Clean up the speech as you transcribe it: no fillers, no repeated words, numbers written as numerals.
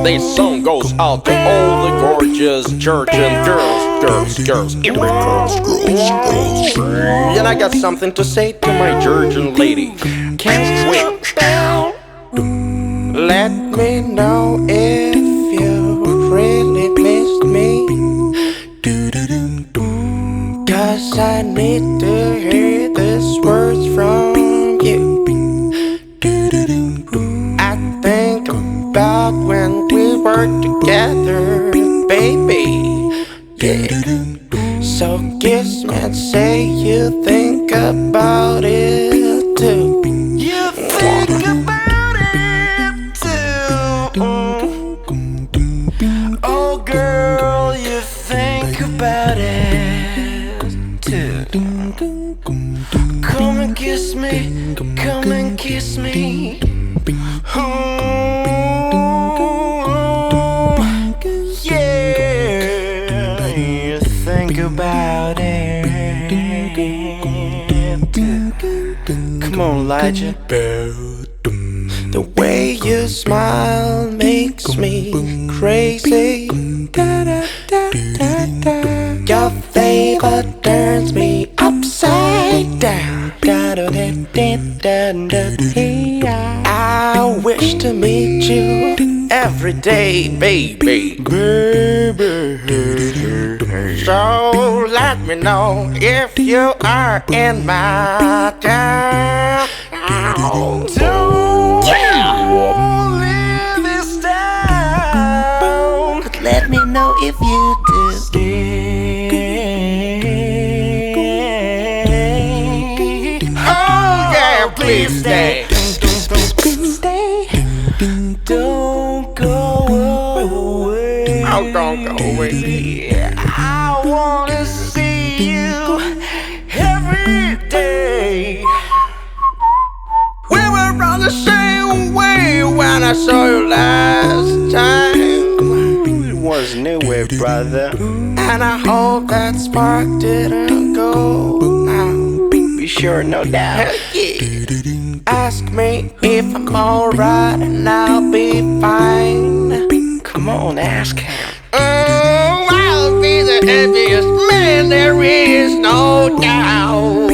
This song goes out to all the gorgeous church-and girls. And I got something to say to my church-and lady. Can't wait. Let me know if you really missed me, 'cause I need to hear these words from you. I think about when we were together, baby. Yeah. So kiss me and say you think about it too. You think about it too. Oh girl, you think about it too. Come and kiss me, come and kiss me. Yeah, you think about it. Come on, Elijah. The way you smile makes me crazy. Your flavor turns me upside down. I wish to meet you every day, baby. So let me know if you are in my town. Don't leave this town, but let me know if you do. Oh yeah, please stay. Stay. Don't go away. Oh, don't go away. I wanna see you every day. We were on the same way when I saw you last time. It was new way, brother. And I hope that spark didn't go out. Be sure, no doubt. Ask me if I'm alright and I'll be fine. Come on, ask him. Oh, I'll be the happiest man, there is no doubt.